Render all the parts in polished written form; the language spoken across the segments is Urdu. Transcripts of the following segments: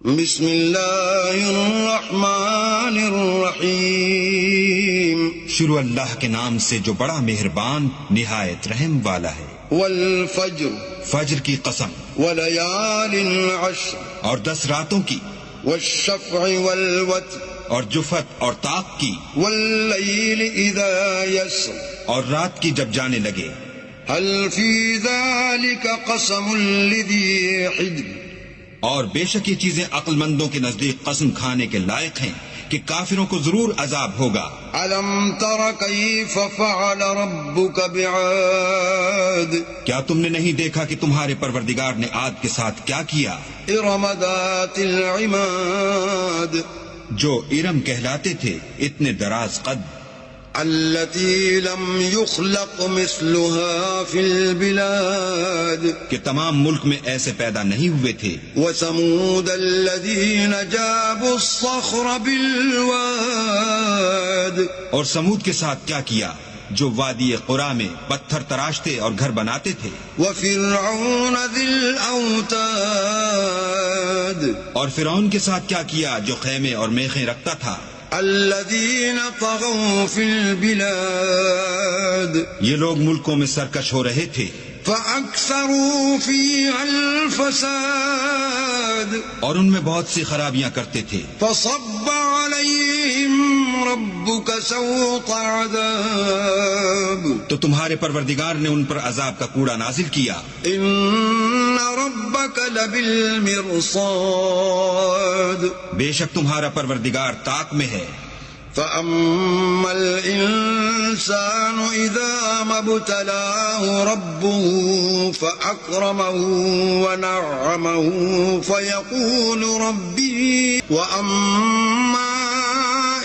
بسم اللہ الرحمن الرحیم، شروع اللہ کے نام سے جو بڑا مہربان نہایت رحم والا ہے۔ والفجر فجر کی قسم، وليال عشر، اور 10 راتوں کی، والشفع والوتر، اور جفت اور طاق کی، واللیل اذا یسر، اور رات کی جب جانے لگے۔ هل فی ذلك قسم لذی حجر، اور بے شک یہ چیزیں عقل مندوں کے نزدیک قسم کھانے کے لائق ہیں کہ کافروں کو ضرور عذاب ہوگا۔ الم تر کیف فعل ربک بعاد، کیا تم نے نہیں دیکھا کہ تمہارے پروردگار نے عاد کے ساتھ کیا کیا؟ ارم ذات العماد، جو ارم کہلاتے تھے اتنے دراز قد، التي لم يخلق مثلها في البلاد، کہ تمام ملک میں ایسے پیدا نہیں ہوئے تھے۔ وثمود الذين جابوا الصخر بالواد، اور سمود کے ساتھ کیا کیا جو وادی قرا میں پتھر تراشتے اور گھر بناتے تھے۔ وفرعون ذي الأوتاد، اور فرعون کے ساتھ کیا کیا جو خیمے اور میخیں رکھتا تھا۔ الذين طغوا في البلاد، یہ لوگ ملکوں میں سرکش ہو رہے تھے، فأكثروا فيها الفساد، اور ان میں بہت سی خرابیاں کرتے تھے۔ فصب عليهم ربك سوط عذاب، تو تمہارے پروردگار نے ان پر عذاب کا کوڑا نازل کیا۔ ان ربك لبالمرصاد، بے شک تمہارا پروردگار طاق میں ہے۔ فأما الإنسان إذا ما ابتلاه ربه فأكرمه ونعمه فيقول ربي، وأما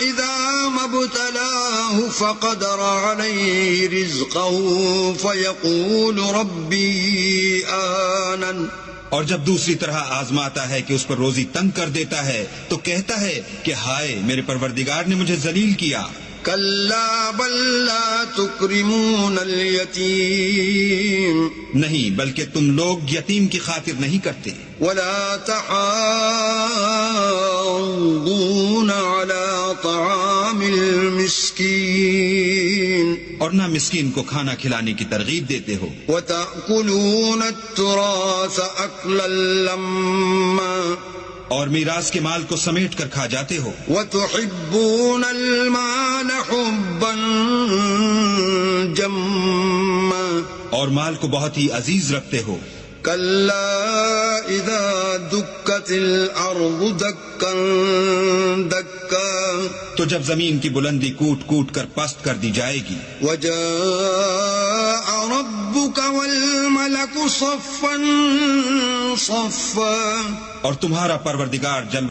إذا ما ابتلاه فقدر عليه رزقه فيقول ربي أهانن، اور جب دوسری طرح آزماتا ہے کہ اس پر روزی تنگ کر دیتا ہے تو کہتا ہے کہ ہائے میرے پروردگار نے مجھے ذلیل کیا۔ كلا بل لا تكرمون اليتيم، نہیں بلکہ تم لوگ یتیم کی خاطر نہیں کرتے، ولا تحاضون على طعام المسكين، اور نہ مسکین کو کھانا کھلانے کی ترغیب دیتے ہو۔ وتأكلون التراث أكلا لما، اور میراث کے مال کو سمیٹ کر کھا جاتے ہو۔ وتحبون المال حبا جما، اور مال کو بہت ہی عزیز رکھتے ہو۔ كلا إذا دكت الأرض دكا دكا، تو جب زمین کی بلندی کوٹ کوٹ کر پست کر دی جائے گی۔ وجاء ربك والملك صفا صفا، اور تمہارا پروردگار جل